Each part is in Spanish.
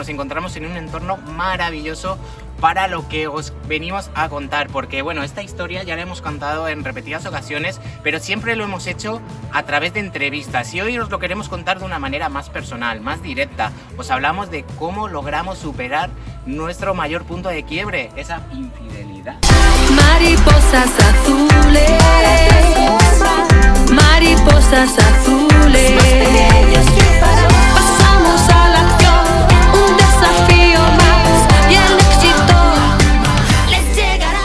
nos encontramos en un entorno maravilloso para lo que os venimos a contar, porque bueno, esta historia ya la hemos contado en repetidas ocasiones, pero siempre lo hemos hecho a través de entrevistas y hoy os lo queremos contar de una manera más personal, más directa. Os hablamos de cómo logramos superar nuestro mayor punto de quiebre, esa infidelidad. Mariposas azules, mariposas azules, pasamos a la acción, un desafío más y el éxito les llegará.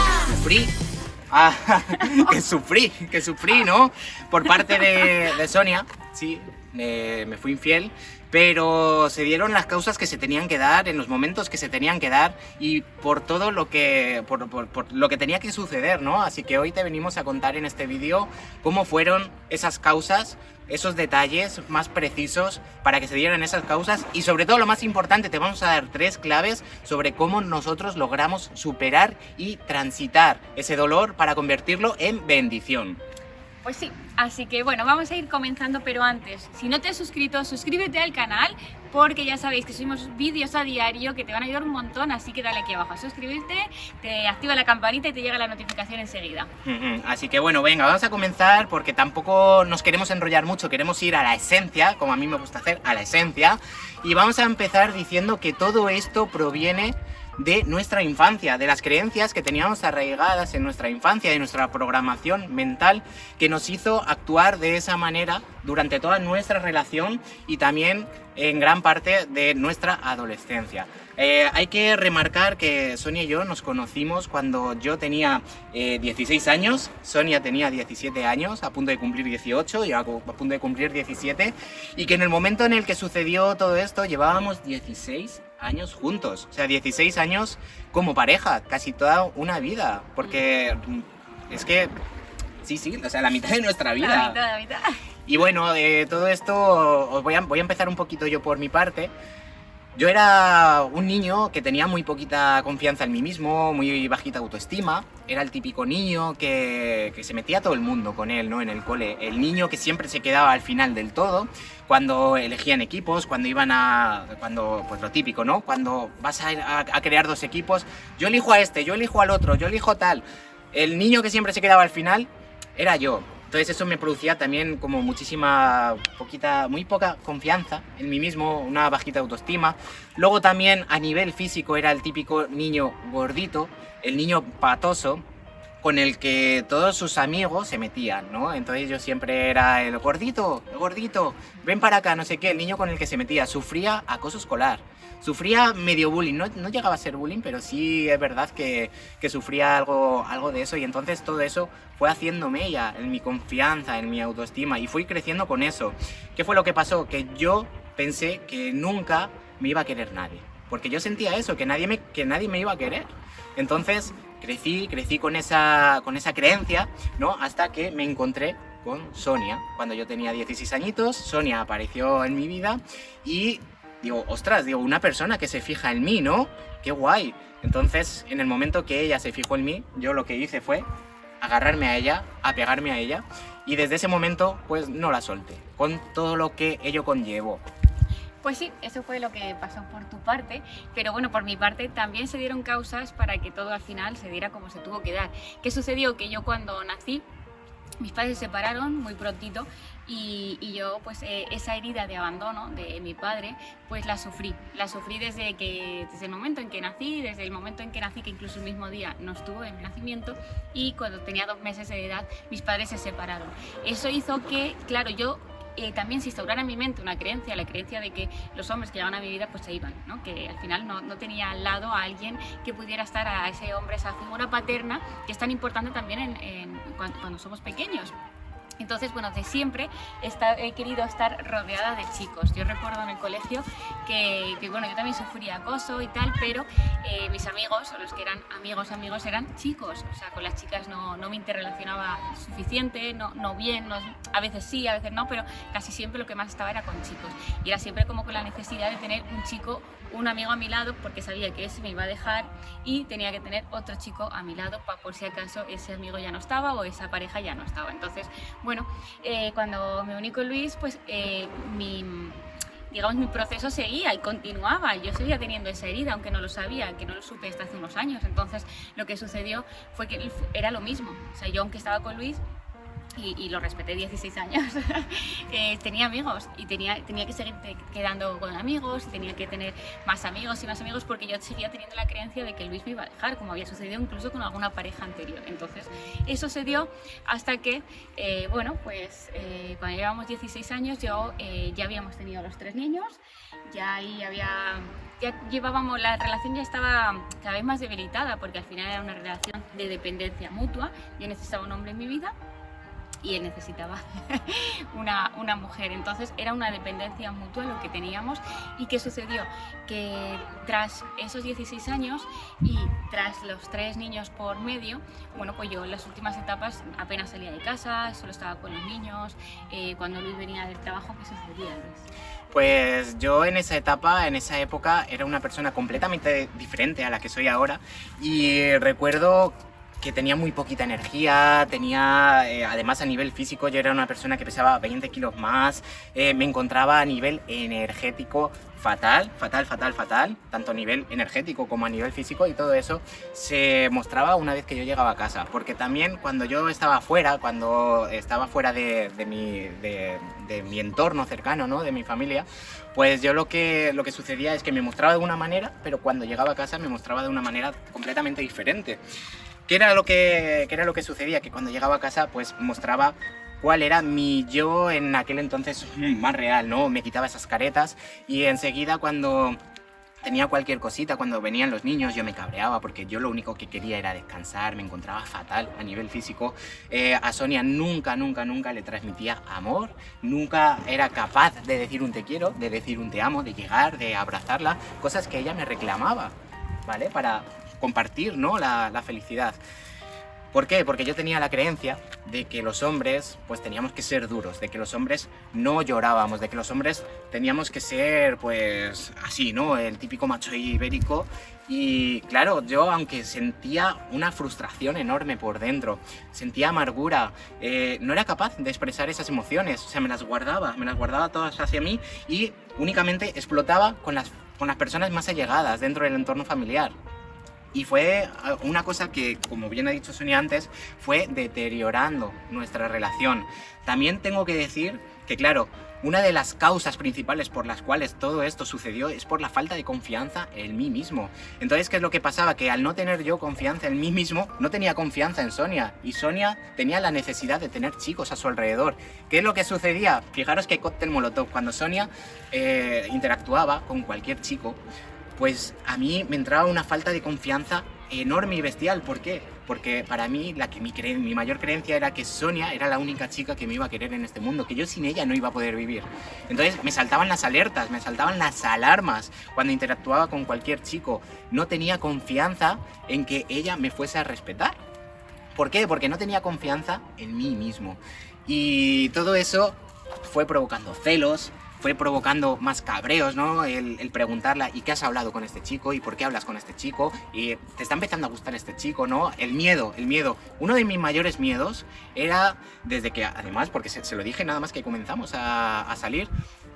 Que sufrí, ¿no? Por parte de Sonia, sí, me fui infiel, pero se dieron las causas que se tenían que dar, en los momentos que se tenían que dar y por todo lo que, por lo que tenía que suceder, ¿no? Así que hoy te venimos a contar en este vídeo cómo fueron esas causas, esos detalles más precisos para que se dieran esas causas y sobre todo lo más importante, te vamos a dar 3 claves sobre cómo nosotros logramos superar y transitar ese dolor para convertirlo en bendición. Pues sí, así que bueno, vamos a ir comenzando, pero antes, si no te has suscrito, suscríbete al canal, porque ya sabéis que subimos vídeos a diario que te van a ayudar un montón, así que dale aquí abajo a suscribirte, te activa la campanita y te llega la notificación enseguida. Así que bueno, venga, vamos a comenzar porque tampoco nos queremos enrollar mucho, queremos ir a la esencia, como a mí me gusta hacer, a la esencia, y vamos a empezar diciendo que todo esto proviene de nuestra infancia, de las creencias que teníamos arraigadas en nuestra infancia, de nuestra programación mental que nos hizo actuar de esa manera durante toda nuestra relación y también en gran parte de nuestra adolescencia. Hay que remarcar que Sonia y yo nos conocimos cuando yo tenía 16 años, Sonia tenía 17 años, a punto de cumplir 18, yo a punto de cumplir 17, y que en el momento en el que sucedió todo esto llevábamos 16 años juntos, o sea, 16 años como pareja, casi toda una vida, porque es que, sí, o sea, la mitad de nuestra vida. La mitad. Y bueno, de todo esto os voy a empezar un poquito yo por mi parte. Yo era un niño que tenía muy poquita confianza en mí mismo, muy bajita autoestima. Era el típico niño que se metía a todo el mundo con él, ¿no? En el cole. El niño que siempre se quedaba al final del todo, cuando elegían equipos, pues lo típico, ¿no? Cuando vas a crear 2 equipos, yo elijo a este, yo elijo al otro, yo elijo tal. El niño que siempre se quedaba al final era yo. Entonces eso me producía también como muy poca confianza en mí mismo, una bajita autoestima. Luego también a nivel físico era el típico niño gordito, el niño patoso, con el que todos sus amigos se metían, ¿no? Entonces yo siempre era el gordito, ven para acá, no sé qué, el niño con el que se metía. Sufría acoso escolar, sufría medio bullying, no llegaba a ser bullying, pero sí es verdad que sufría algo de eso y entonces todo eso fue haciéndome mella en mi confianza, en mi autoestima y fui creciendo con eso. ¿Qué fue lo que pasó? Que yo pensé que nunca me iba a querer nadie, porque yo sentía eso, que nadie me iba a querer. Entonces crecí con esa creencia, ¿no? Hasta que me encontré con Sonia. Cuando yo tenía 16 añitos, Sonia apareció en mi vida y digo, ostras, una persona que se fija en mí, ¿no? ¡Qué guay! Entonces, en el momento que ella se fijó en mí, yo lo que hice fue agarrarme a ella, apegarme a ella y desde ese momento, pues no la solté, con todo lo que ello conllevó. Pues sí, eso fue lo que pasó por tu parte, pero bueno, por mi parte también se dieron causas para que todo al final se diera como se tuvo que dar. ¿Qué sucedió? Que yo cuando nací, mis padres se separaron muy prontito y yo pues esa herida de abandono de mi padre pues la sufrí desde el momento en que nací, desde el momento en que nací, que incluso el mismo día no estuvo en mi nacimiento, y cuando tenía 2 meses de edad mis padres se separaron. Eso hizo que, claro, yo también se instaurara en mi mente una creencia, la creencia de que los hombres que llegaban a mi vida pues se iban, ¿no? Que al final no tenía al lado a alguien que pudiera estar, a ese hombre, esa figura paterna que es tan importante también cuando somos pequeños. Entonces, bueno, de siempre he querido estar rodeada de chicos. Yo recuerdo en el colegio que bueno, yo también sufría acoso y tal, pero mis amigos, o los que eran amigos, eran chicos. O sea, con las chicas no me interrelacionaba suficiente, no bien, a veces sí, a veces no, pero casi siempre lo que más estaba era con chicos. Y era siempre como con la necesidad de tener un chico, un amigo a mi lado, porque sabía que ese me iba a dejar y tenía que tener otro chico a mi lado por si acaso ese amigo ya no estaba o esa pareja ya no estaba. Entonces, bueno, cuando me uní con Luis, pues digamos, mi proceso seguía y continuaba. Yo seguía teniendo esa herida, aunque no lo sabía, que no lo supe hasta hace unos años. Entonces, lo que sucedió fue que era lo mismo. O sea, yo aunque estaba con Luis, y lo respeté 16 años, tenía amigos y tenía que seguir quedando con amigos y tenía que tener más amigos y más amigos porque yo seguía teniendo la creencia de que Luis me iba a dejar, como había sucedido incluso con alguna pareja anterior. Entonces, eso se dio hasta que, cuando llevábamos 16 años, ya habíamos tenido los 3 niños, ya llevábamos, la relación ya estaba cada vez más debilitada porque al final era una relación de dependencia mutua. Yo necesitaba un hombre en mi vida y él necesitaba una mujer. Entonces era una dependencia mutua lo que teníamos. ¿Y qué sucedió? Que tras esos 16 años y tras los 3 niños por medio, bueno, pues yo en las últimas etapas apenas salía de casa, solo estaba con los niños. Cuando Luis venía del trabajo, ¿qué sucedía, Luis? Pues yo en esa etapa, en esa época, era una persona completamente diferente a la que soy ahora, y recuerdo que tenía muy poquita energía, además a nivel físico yo era una persona que pesaba 20 kilos más, me encontraba a nivel energético fatal, tanto a nivel energético como a nivel físico, y todo eso se mostraba una vez que yo llegaba a casa, porque también cuando yo estaba fuera, de mi entorno cercano, ¿no? De mi familia, pues yo lo que sucedía es que me mostraba de una manera, pero cuando llegaba a casa me mostraba de una manera completamente diferente. ¿Qué era lo que sucedía? Que cuando llegaba a casa pues mostraba cuál era mi yo en aquel entonces más real, ¿no? Me quitaba esas caretas y enseguida cuando tenía cualquier cosita, cuando venían los niños, yo me cabreaba porque yo lo único que quería era descansar, me encontraba fatal a nivel físico. A Sonia nunca le transmitía amor, nunca era capaz de decir un te quiero, de decir un te amo, de llegar, de abrazarla, cosas que ella me reclamaba, ¿vale? Para compartir, ¿no? la felicidad. ¿Por qué? Porque yo tenía la creencia de que los hombres pues teníamos que ser duros, de que los hombres no llorábamos, de que los hombres teníamos que ser pues así, ¿no? El típico macho ibérico. Y claro, yo aunque sentía una frustración enorme por dentro, sentía amargura, no era capaz de expresar esas emociones, o sea, me las guardaba todas hacia mí y únicamente explotaba con las personas más allegadas dentro del entorno familiar. Y fue una cosa que, como bien ha dicho Sonia antes, fue deteriorando nuestra relación. También tengo que decir que, claro, una de las causas principales por las cuales todo esto sucedió es por la falta de confianza en mí mismo. Entonces, ¿qué es lo que pasaba? Que al no tener yo confianza en mí mismo, no tenía confianza en Sonia. Y Sonia tenía la necesidad de tener chicos a su alrededor. ¿Qué es lo que sucedía? Fijaros que cóctel molotov. Cuando Sonia interactuaba con cualquier chico, pues a mí me entraba una falta de confianza enorme y bestial. ¿Por qué? Porque para mí mi mayor creencia era que Sonia era la única chica que me iba a querer en este mundo, que yo sin ella no iba a poder vivir. Entonces me saltaban las alertas, me saltaban las alarmas cuando interactuaba con cualquier chico. No tenía confianza en que ella me fuese a respetar. ¿Por qué? Porque no tenía confianza en mí mismo. Y todo eso fue provocando celos, fue provocando más cabreos, ¿no? El preguntarle, ¿y qué has hablado con este chico? ¿Y por qué hablas con este chico? ¿Y te está empezando a gustar este chico, no? El miedo. Uno de mis mayores miedos era, desde que, además, porque se lo dije nada más que comenzamos a salir,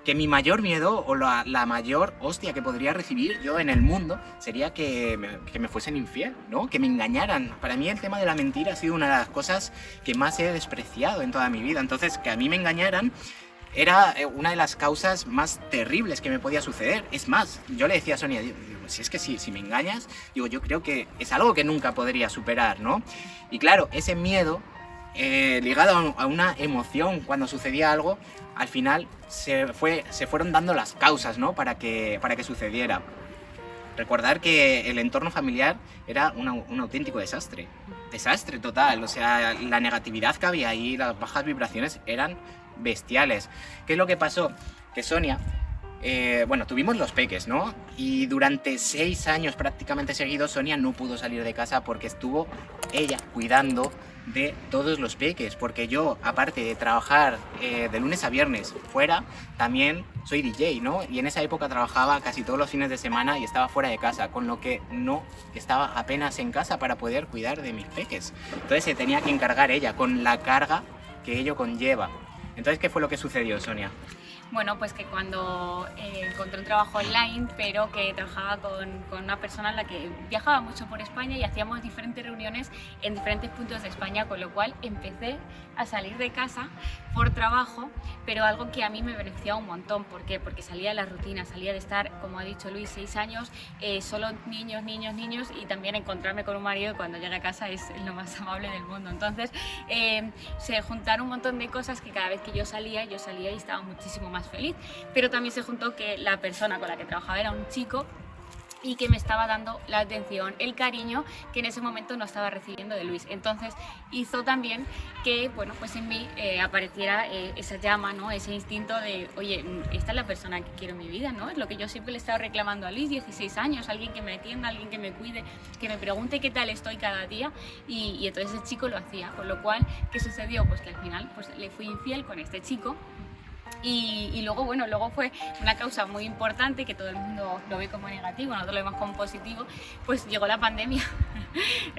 que mi mayor miedo o la mayor hostia que podría recibir yo en el mundo sería que me fuesen infiel, ¿no? Que me engañaran. Para mí el tema de la mentira ha sido una de las cosas que más he despreciado en toda mi vida. Entonces, que a mí me engañaran era una de las causas más terribles que me podía suceder. Es más, yo le decía a Sonia, digo, si es que si me engañas, digo, yo creo que es algo que nunca podría superar, ¿no? Y claro, ese miedo, ligado a una emoción cuando sucedía algo, al final se fueron dando las causas, ¿no? Para que sucediera. Recordar que el entorno familiar era un auténtico desastre. Desastre total, o sea, la negatividad que había ahí, las bajas vibraciones eran bestiales. ¿Qué es lo que pasó? Que Sonia, tuvimos los peques, ¿no? Y durante 6 años prácticamente seguidos Sonia no pudo salir de casa porque estuvo ella cuidando de todos los peques, porque yo, aparte de trabajar de lunes a viernes fuera, también soy DJ, ¿no? Y en esa época trabajaba casi todos los fines de semana y estaba fuera de casa, con lo que no estaba apenas en casa para poder cuidar de mis peques. Entonces se tenía que encargar ella, con la carga que ello conlleva. Entonces, ¿qué fue lo que sucedió, Sonia? Bueno, pues que cuando encontré un trabajo online, pero que trabajaba con una persona en la que viajaba mucho por España y hacíamos diferentes reuniones en diferentes puntos de España, con lo cual empecé a salir de casa por trabajo, pero algo que a mí me beneficiaba un montón. ¿Por qué? Porque salía de la rutina, salía de estar, como ha dicho Luis, 6 años, solo niños, y también encontrarme con un marido que cuando llega a casa es lo más amable del mundo. Entonces se juntaron un montón de cosas que cada vez que yo salía y estaba muchísimo más feliz, pero también se juntó que la persona con la que trabajaba era un chico y que me estaba dando la atención, el cariño que en ese momento no estaba recibiendo de Luis. Entonces hizo también que, bueno, pues en mí apareciera esa llama, ¿no? Ese instinto de, oye, esta es la persona que quiero en mi vida, ¿no? Es lo que yo siempre le estaba reclamando a Luis, 16 años, alguien que me atienda, alguien que me cuide, que me pregunte qué tal estoy cada día, y entonces ese chico lo hacía, con lo cual, ¿qué sucedió? Pues que al final pues, le fui infiel con este chico. Y luego, bueno, luego fue una causa muy importante que todo el mundo lo ve como negativo, nosotros lo vemos como positivo, pues llegó la pandemia.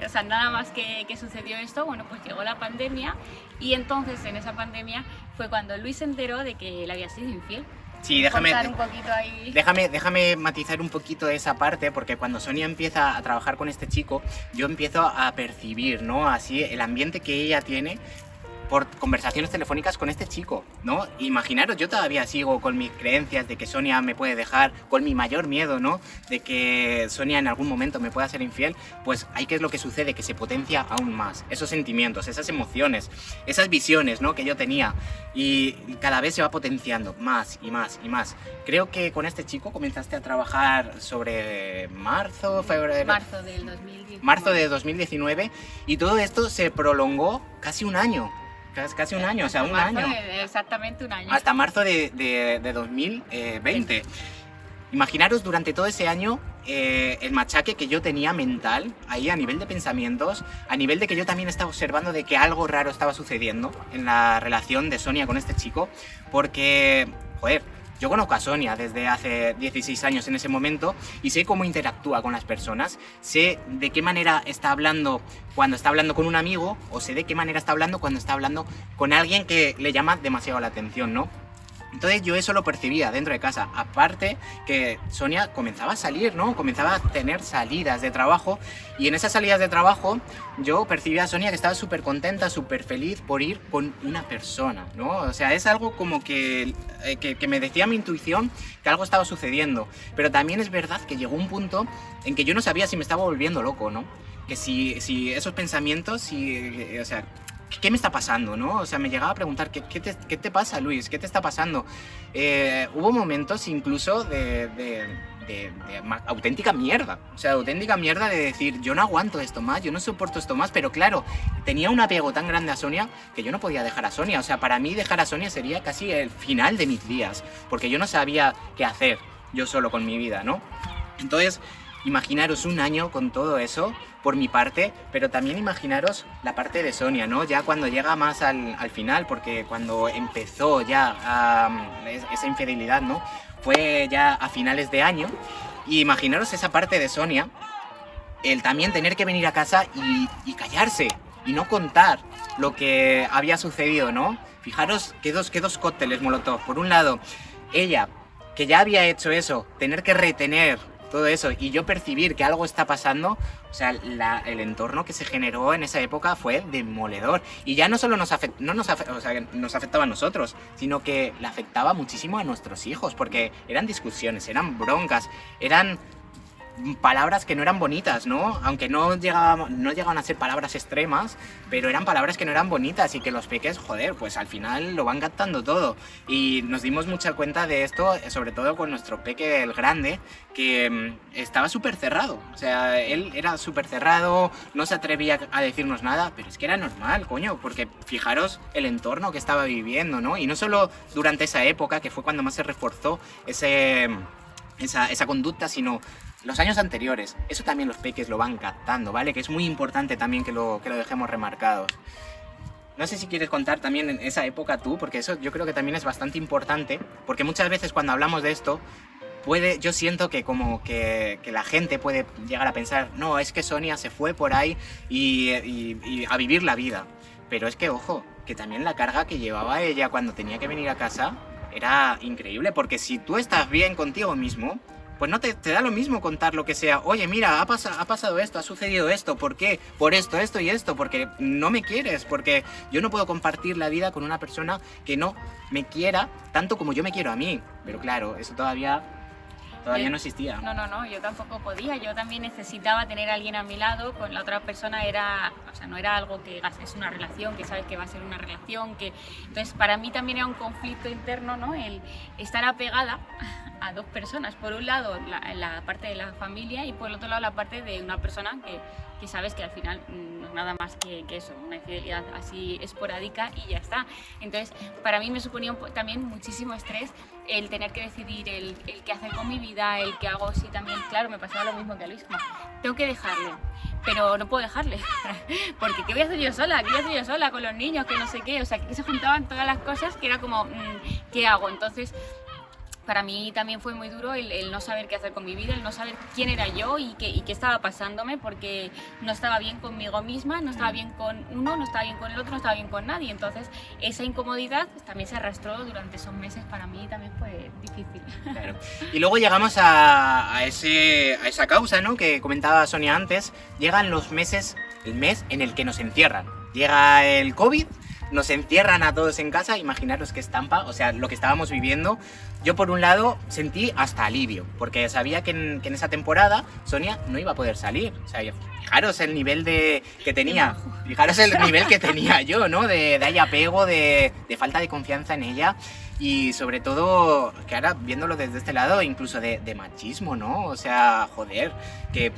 O sea, nada más que sucedió esto, bueno, pues llegó la pandemia y entonces en esa pandemia fue cuando Luis se enteró de que él había sido infiel. Sí, déjame matizar un poquito esa parte, porque cuando Sonia empieza a trabajar con este chico, yo empiezo a percibir, ¿no? Así el ambiente que ella tiene por conversaciones telefónicas con este chico, ¿no? Imaginaros, yo todavía sigo con mis creencias de que Sonia me puede dejar, con mi mayor miedo, ¿no? De que Sonia en algún momento me pueda ser infiel, pues ahí qué es lo que sucede, que se potencia aún más esos sentimientos, esas emociones, esas visiones, ¿no? Que yo tenía, y cada vez se va potenciando más y más y más. Creo que con este chico comenzaste a trabajar sobre febrero... Marzo de 2019, y todo esto se prolongó casi un año. Casi un año, o sea, un año. Exactamente un año. Hasta marzo de 2020. Imaginaros durante todo ese año el machaque que yo tenía mental, ahí a nivel de pensamientos, a nivel de que yo también estaba observando de que algo raro estaba sucediendo en la relación de Sonia con este chico, porque, joder, yo conozco a Sonia desde hace 16 años en ese momento y sé cómo interactúa con las personas, sé de qué manera está hablando cuando está hablando con un amigo, o sé de qué manera está hablando cuando está hablando con alguien que le llama demasiado la atención, ¿no? Entonces yo eso lo percibía dentro de casa, aparte que Sonia comenzaba a salir, ¿no? Comenzaba a tener salidas de trabajo, y en esas salidas de trabajo yo percibía a Sonia que estaba súper contenta, súper feliz por ir con una persona, ¿no? O sea, es algo como que me decía mi intuición que algo estaba sucediendo, pero también es verdad que llegó un punto en que yo no sabía si me estaba volviendo loco, ¿no? Que si esos pensamientos, o sea, ¿qué me está pasando, no? O sea, me llegaba a preguntar, ¿qué te pasa, Luis? ¿Qué te está pasando? Hubo momentos incluso de auténtica mierda. O sea, auténtica mierda de decir, yo no aguanto esto más, yo no soporto esto más. Pero claro, tenía un apego tan grande a Sonia que yo no podía dejar a Sonia. O sea, para mí dejar a Sonia sería casi el final de mis días, porque yo no sabía qué hacer yo solo con mi vida, ¿no? Entonces, imaginaros un año con todo eso, por mi parte, pero también imaginaros la parte de Sonia, ¿no? Ya cuando llega más al final, porque cuando empezó ya esa infidelidad, ¿no? Fue ya a finales de año, y imaginaros esa parte de Sonia, el también tener que venir a casa y callarse, y no contar lo que había sucedido, ¿no? Fijaros que dos cócteles Molotov. Por un lado, ella, que ya había hecho eso, tener que retener todo eso, y yo percibir que algo está pasando. O sea, el entorno que se generó en esa época fue demoledor. Y ya no solo nos afectaba a nosotros, sino que le afectaba muchísimo a nuestros hijos, porque eran discusiones, eran broncas, eran palabras que no eran bonitas, ¿no? Aunque no llegaban a ser palabras extremas, pero eran palabras que no eran bonitas, y que los peques, joder, pues al final lo van captando todo. Y nos dimos mucha cuenta de esto, sobre todo con nuestro peque, el grande, que estaba súper cerrado. O sea, él era súper cerrado, no se atrevía a decirnos nada, pero es que era normal, coño, porque fijaros el entorno que estaba viviendo, ¿no? Y no solo durante esa época, que fue cuando más se reforzó esa conducta, sino los años anteriores. Eso también los peques lo van captando, ¿vale? Que es muy importante también que lo dejemos remarcados. No sé si quieres contar también en esa época tú, porque eso yo creo que también es bastante importante, porque muchas veces cuando hablamos de esto, yo siento que como que la gente puede llegar a pensar, no, es que Sonia se fue por ahí y a vivir la vida. Pero es que, ojo, que también la carga que llevaba ella cuando tenía que venir a casa era increíble, porque si tú estás bien contigo mismo, pues no te da lo mismo contar lo que sea. Oye, mira, ha pasado esto, ha sucedido esto, ¿por qué? Por esto, esto y esto, porque no me quieres, porque yo no puedo compartir la vida con una persona que no me quiera tanto como yo me quiero a mí. Pero claro, eso todavía no existía. No, yo tampoco podía. Yo también necesitaba tener a alguien a mi lado. Con la otra persona era, o sea, no era algo que es una relación, que sabes que va a ser una relación, que entonces para mí también era un conflicto interno, ¿no? El estar apegada a dos personas. Por un lado la parte de la familia y por el otro lado la parte de una persona que sabes que al final no es nada más que eso, una infidelidad así esporádica y ya está. Entonces, para mí me suponía también muchísimo estrés el tener que decidir el qué hacer con mi vida, el qué hago, si también, claro, me pasaba lo mismo que a Luis, como, tengo que dejarle, pero no puedo dejarle, porque ¿qué voy a hacer yo sola? ¿Qué voy a hacer yo sola con los niños? Que no sé qué, o sea, que se juntaban todas las cosas que era como, ¿qué hago? Entonces, para mí también fue muy duro el no saber qué hacer con mi vida, el no saber quién era yo y qué estaba pasándome, porque no estaba bien conmigo misma, no estaba bien con uno, no estaba bien con el otro, no estaba bien con nadie. Entonces esa incomodidad también se arrastró durante esos meses, para mí también fue difícil. Claro. Y luego llegamos a esa causa, ¿no?, que comentaba Sonia antes. Llegan los meses, el mes en el que nos encierran. Llega el COVID, nos encierran a todos en casa, imaginaros qué estampa, o sea, lo que estábamos viviendo. Yo por un lado sentí hasta alivio, porque sabía que en esa temporada Sonia no iba a poder salir. O sea, fijaros el nivel que tenía, fijaros el nivel que tenía yo, ¿no? De apego, de falta de confianza en ella. Y sobre todo, que ahora viéndolo desde este lado, incluso de machismo, ¿no? O sea, joder, que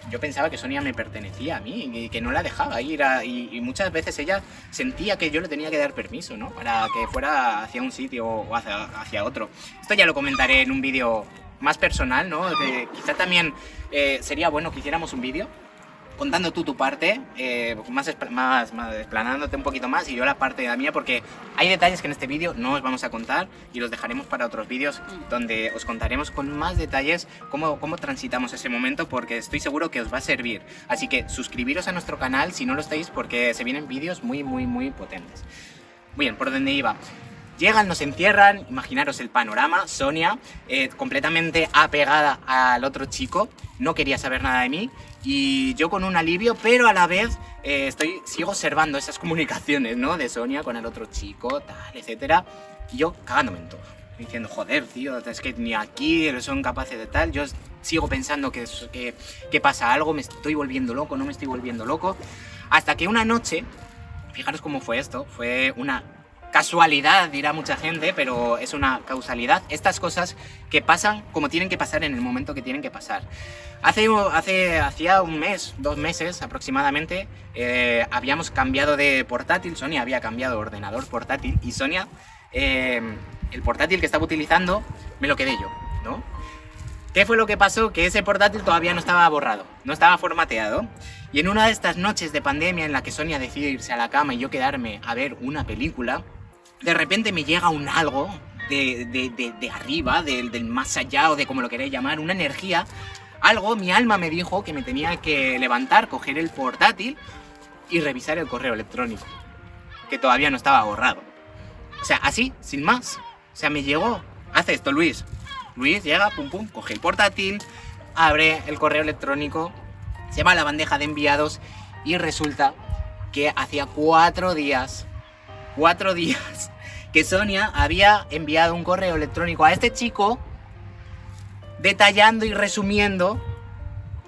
yo pensaba que Sonia me pertenecía a mí y que no la dejaba ir y muchas veces ella sentía que yo le tenía que dar permiso, ¿no?, para que fuera hacia un sitio o hacia otro. Esto ya lo comentaré en un vídeo más personal, ¿no? Quizá también sería bueno que hiciéramos un vídeo contando tú tu parte, más explanándote un poquito más y yo la parte de la mía, porque hay detalles que en este vídeo no os vamos a contar y los dejaremos para otros vídeos donde os contaremos con más detalles cómo transitamos ese momento, porque estoy seguro que os va a servir. Así que suscribiros a nuestro canal si no lo estáis, porque se vienen vídeos muy, muy, muy potentes. Bien, ¿por dónde iba? Llegan, nos encierran, imaginaros el panorama. Sonia, completamente apegada al otro chico, no quería saber nada de mí. Y yo con un alivio, pero a la vez sigo observando esas comunicaciones, ¿no?, de Sonia con el otro chico, tal, etcétera. Y yo cagándome en todo, diciendo, joder, tío, es que ni aquí son capaces de tal. Yo sigo pensando que pasa algo, me estoy volviendo loco, no me estoy volviendo loco. Hasta que una noche, fijaros cómo fue esto, fue una casualidad, dirá mucha gente, pero es una causalidad. Estas cosas que pasan como tienen que pasar en el momento que tienen que pasar. Hacía un mes, 2 meses aproximadamente, habíamos cambiado de portátil. Sonia había cambiado de ordenador portátil y Sonia, el portátil que estaba utilizando, me lo quedé yo, ¿no? ¿Qué fue lo que pasó? Que ese portátil todavía no estaba borrado, no estaba formateado. Y en una de estas noches de pandemia en la que Sonia decide irse a la cama y yo quedarme a ver una película, de repente me llega un algo de arriba, del más allá o de como lo queréis llamar, una energía, algo, mi alma me dijo que me tenía que levantar, coger el portátil y revisar el correo electrónico, que todavía no estaba borrado. O sea, así, sin más. O sea, me llegó, hace esto Luis. Luis llega, pum pum, coge el portátil, abre el correo electrónico, se va a la bandeja de enviados y resulta que hacía 4 días que Sonia había enviado un correo electrónico a este chico detallando y resumiendo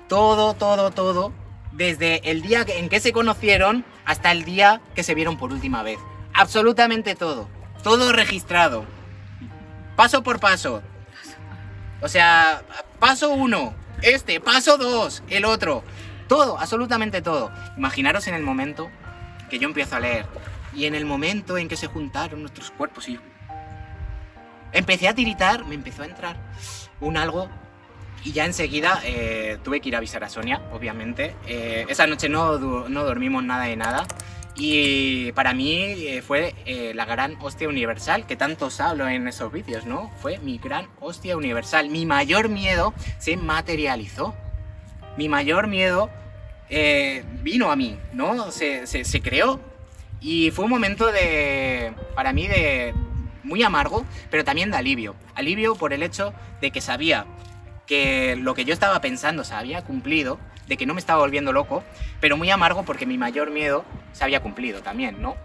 todo, desde el día en que se conocieron hasta el día que se vieron por última vez. Absolutamente todo registrado, paso por paso. O sea, paso 1, paso 2, el otro, todo, absolutamente todo. Imaginaros en el momento que yo empiezo a leer y en el momento en que se juntaron nuestros cuerpos y yo empecé a tiritar, me empezó a entrar un algo y ya enseguida tuve que ir a avisar a Sonia, obviamente. Esa noche no dormimos nada de nada y para mí fue la gran hostia universal que tanto os hablo en esos vídeos, ¿no? Fue mi gran hostia universal. Mi mayor miedo se materializó. Mi mayor miedo vino a mí, ¿no? Se creó. Y fue un momento para mí de muy amargo, pero también de alivio. Alivio por el hecho de que sabía que lo que yo estaba pensando se había cumplido, de que no me estaba volviendo loco, pero muy amargo porque mi mayor miedo se había cumplido también, ¿no?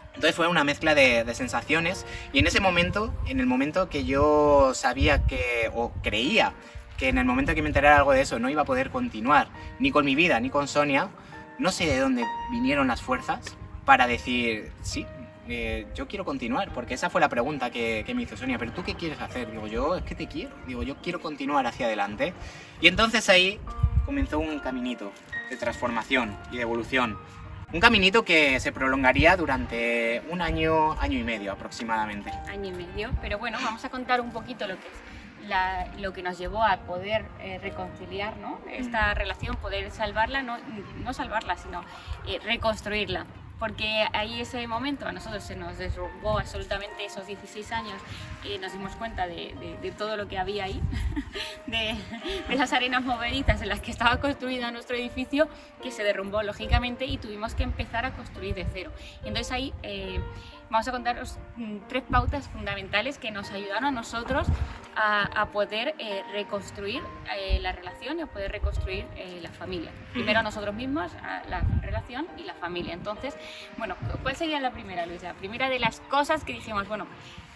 Entonces fue una mezcla de sensaciones, y en ese momento, en el momento que yo sabía que, o creía que en el momento que me enterara algo de eso no iba a poder continuar ni con mi vida ni con Sonia, no sé de dónde vinieron las fuerzas para decir, sí, yo quiero continuar, porque esa fue la pregunta que me hizo Sonia, pero ¿tú qué quieres hacer? Digo, yo es que te quiero, digo, yo quiero continuar hacia adelante. Y entonces ahí comenzó un caminito de transformación y de evolución. Un caminito que se prolongaría durante un año, año y medio aproximadamente. Año y medio, pero bueno, vamos a contar un poquito lo que es lo que nos llevó a poder reconciliar, ¿no? Esta relación, poder salvarla, no salvarla, sino reconstruirla. Porque ahí ese momento a nosotros se nos derrumbó absolutamente esos 16 años y nos dimos cuenta de todo lo que había ahí, de esas arenas movedizas en las que estaba construido nuestro edificio, que se derrumbó lógicamente y tuvimos que empezar a construir de cero. Y entonces ahí vamos a contaros 3 pautas fundamentales que nos ayudaron a nosotros a poder reconstruir la relación y a poder reconstruir la familia. Primero a nosotros mismos, a la relación y la familia. Entonces, bueno, ¿cuál sería la primera, Luisa? La primera de las cosas que dijimos, bueno,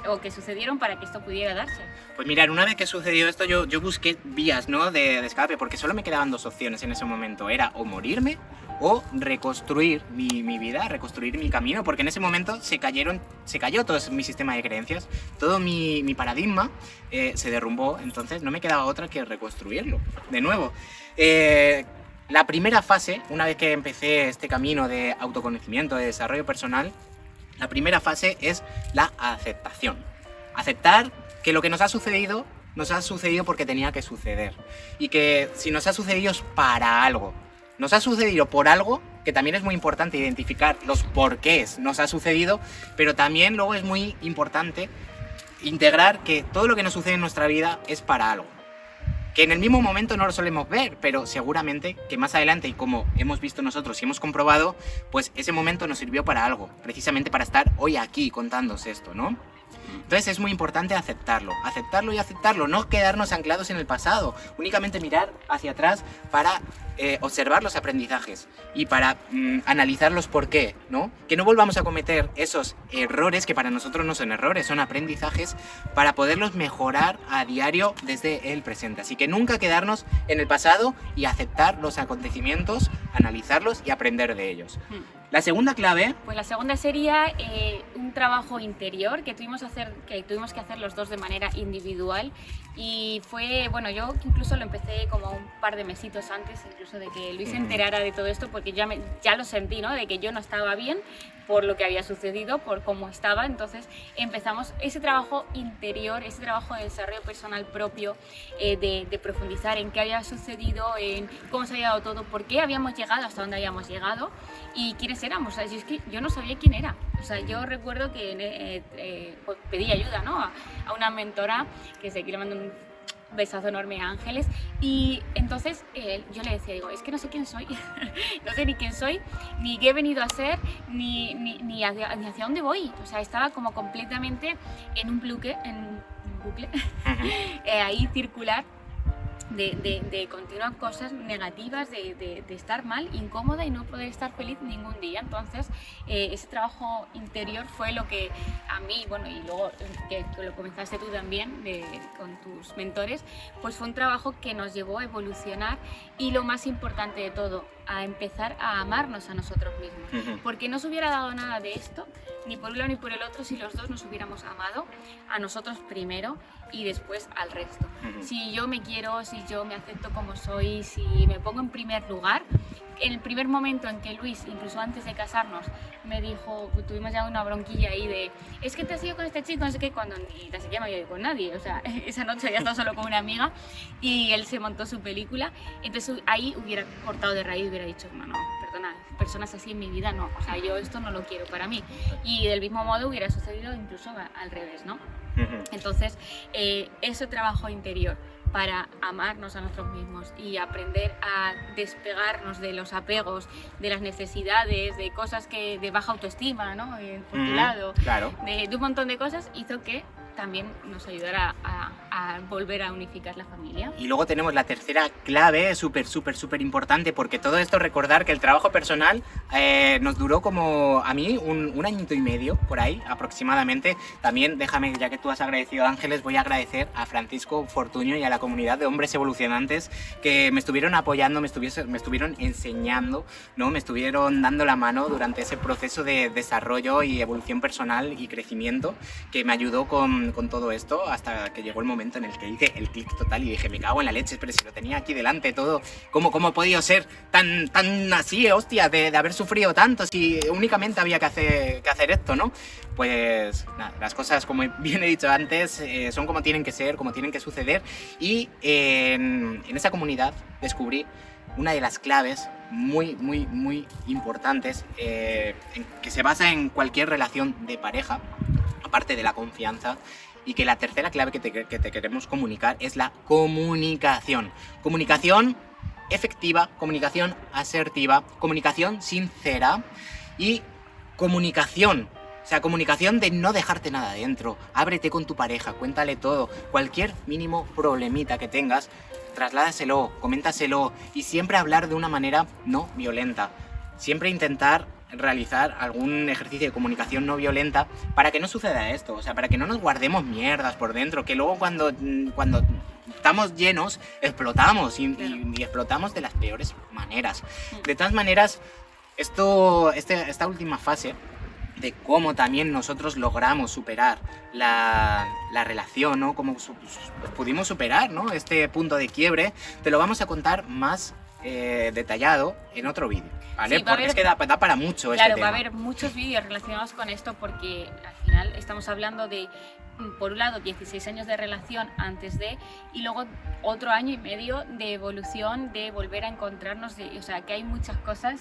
o que sucedieron para que esto pudiera darse. Pues mirad, una vez que sucedió esto, yo busqué vías, ¿no?, de escape, porque solo me quedaban 2 opciones en ese momento. Era o morirme o reconstruir mi vida, reconstruir mi camino, porque en ese momento se cayó todo mi sistema de creencias, todo mi paradigma se derrumbó, entonces no me quedaba otra que reconstruirlo de nuevo. La primera fase, una vez que empecé este camino de autoconocimiento, de desarrollo personal, la primera fase es la aceptación. Aceptar que lo que nos ha sucedido porque tenía que suceder. Y que si nos ha sucedido es para algo. Nos ha sucedido por algo, que también es muy importante identificar los porqués nos ha sucedido, pero también luego es muy importante integrar que todo lo que nos sucede en nuestra vida es para algo. Que en el mismo momento no lo solemos ver, pero seguramente que más adelante, y como hemos visto nosotros y hemos comprobado, pues ese momento nos sirvió para algo, precisamente para estar hoy aquí contándoos esto, ¿no? Entonces es muy importante aceptarlo y aceptarlo, no quedarnos anclados en el pasado, únicamente mirar hacia atrás para observar los aprendizajes y para analizar los por qué, ¿no? Que no volvamos a cometer esos errores que para nosotros no son errores, son aprendizajes para poderlos mejorar a diario desde el presente. Así que nunca quedarnos en el pasado y aceptar los acontecimientos, analizarlos y aprender de ellos. La segunda clave... Pues la segunda sería un trabajo interior que tuvimos que hacer los dos de manera individual, y fue, bueno, yo incluso lo empecé como un par de mesitos antes incluso de que Luis se enterara de todo esto, porque ya lo sentí, ¿no? De que yo no estaba bien por lo que había sucedido, por cómo estaba. Entonces empezamos ese trabajo interior, ese trabajo de desarrollo personal propio, de profundizar en qué había sucedido, en cómo se había dado todo, por qué habíamos llegado hasta donde habíamos llegado y quiénes éramos. O sea, es que yo no sabía quién era. O sea, yo recuerdo que pues pedí ayuda, ¿no?, a una mentora, que sé que le mando un besazo enorme a Ángeles, y entonces yo le decía, digo, es que no sé quién soy, no sé ni quién soy, ni qué he venido a hacer, ni hacia dónde voy. O sea, estaba como completamente en un bucle ahí circular, de continuar cosas negativas, de estar mal, incómoda y no poder estar feliz ningún día. Entonces ese trabajo interior fue lo que a mí, bueno, y luego que lo comenzaste tú también con tus mentores, pues fue un trabajo que nos llevó a evolucionar, y lo más importante de todo, a empezar a amarnos a nosotros mismos, porque no se hubiera dado nada de esto, ni por un lado ni por el otro, si los dos nos hubiéramos amado a nosotros primero y después al resto. Si yo me quiero, si yo me acepto como soy, si me pongo en primer lugar, en el primer momento en que Luis, incluso antes de casarnos, me dijo, tuvimos ya una bronquilla ahí de, es que te has ido con este chico, no sé qué, cuando ni tan siquiera me había ido con nadie. O sea, esa noche había estado solo con una amiga y él se montó su película. Entonces ahí hubiera cortado de raíz, hubiera dicho, no, perdona, personas así en mi vida no, o sea, yo esto no lo quiero para mí. Y del mismo modo hubiera sucedido incluso al revés, ¿no? Entonces, ese trabajo interior para amarnos a nosotros mismos y aprender a despegarnos de los apegos, de las necesidades, de cosas de baja autoestima, ¿no? Por tu lado, Claro. de un montón de cosas, hizo que también nos ayudara a volver a unificar la familia. Y luego tenemos la tercera clave, súper importante, porque todo esto, recordar que el trabajo personal nos duró como a mí un añito y medio, por ahí aproximadamente. También déjame, ya que tú has agradecido a Ángeles, voy a agradecer a Francisco Fortuño y a la comunidad de hombres evolucionantes que me estuvieron apoyando, me estuvieron enseñando, ¿no? Me estuvieron dando la mano durante ese proceso de desarrollo y evolución personal y crecimiento, que me ayudó con todo esto hasta que llegó el momento en el que hice el clic total y dije, me cago en la leche, pero si lo tenía aquí delante todo, ¿cómo he podido ser tan así, hostia, de haber sufrido tanto si únicamente había que hacer esto, ¿no? Pues nada, las cosas, como bien he dicho antes, son como tienen que ser, como tienen que suceder, y en esa comunidad descubrí una de las claves muy importantes que se basa en cualquier relación de pareja, aparte de la confianza, y que la tercera clave que te queremos comunicar es la comunicación. Comunicación efectiva, comunicación asertiva, comunicación sincera y comunicación. O sea, comunicación de no dejarte nada dentro. Ábrete con tu pareja, cuéntale todo. Cualquier mínimo problemita que tengas, trasládaselo, coméntaselo, y siempre hablar de una manera no violenta. Siempre intentar realizar algún ejercicio de comunicación no violenta para que no suceda esto, o sea, para que no nos guardemos mierdas por dentro, que luego cuando estamos llenos explotamos y explotamos de las peores maneras. De todas maneras, esta última fase de cómo también nosotros logramos superar la relación, ¿no? Cómo pudimos superar, ¿no? Este punto de quiebre, te lo vamos a contar más detallado en otro vídeo, ¿vale? Sí, porque es que da para mucho claro, este tema. va a haber muchos vídeos relacionados con esto porque al final estamos hablando de, por un lado, 16 años de relación antes de, y luego otro año y medio de evolución, de volver a encontrarnos, o sea, que hay muchas cosas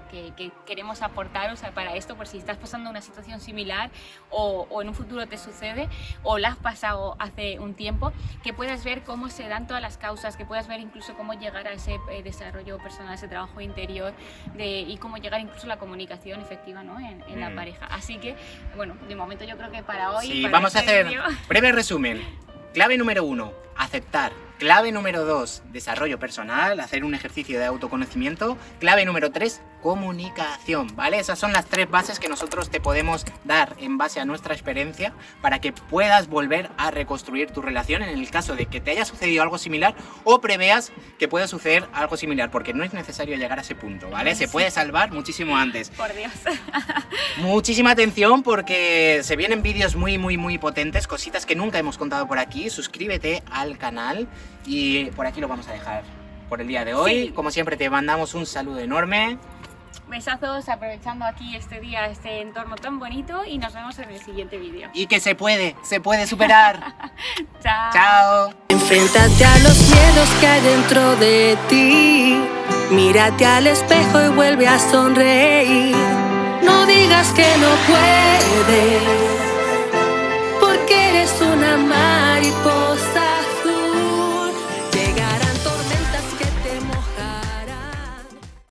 que queremos aportar, o sea, para esto, por si estás pasando una situación similar o en un futuro te sucede o la has pasado hace un tiempo, que puedas ver cómo se dan todas las causas, que puedas ver incluso cómo llegar a ese desarrollo personal, ese trabajo interior y cómo llegar incluso a la comunicación efectiva, ¿no? en la pareja. Así que, bueno, de momento yo creo que para hoy... Sí, para vamos a este hacer vídeo... breve resumen. Clave número 1, aceptar. Clave número 2, desarrollo personal, hacer un ejercicio de autoconocimiento. Clave número 3, comunicación, ¿vale? Esas son las 3 bases que nosotros te podemos dar en base a nuestra experiencia para que puedas volver a reconstruir tu relación en el caso de que te haya sucedido algo similar o preveas que pueda suceder algo similar, porque no es necesario llegar a ese punto, ¿vale? Se puede salvar muchísimo antes. Por Dios. Muchísima atención porque se vienen vídeos muy potentes, cositas que nunca hemos contado por aquí. Suscríbete al canal y por aquí lo vamos a dejar por el día de hoy. Sí. Como siempre te mandamos un saludo enorme. Besazos, aprovechando aquí este día, este entorno tan bonito, y nos vemos en el siguiente vídeo. Y que se puede superar. Chao. Chao. Enfréntate a los miedos que hay dentro de ti. Mírate al espejo y vuelve a sonreír. No digas que no puedes, porque eres una madre.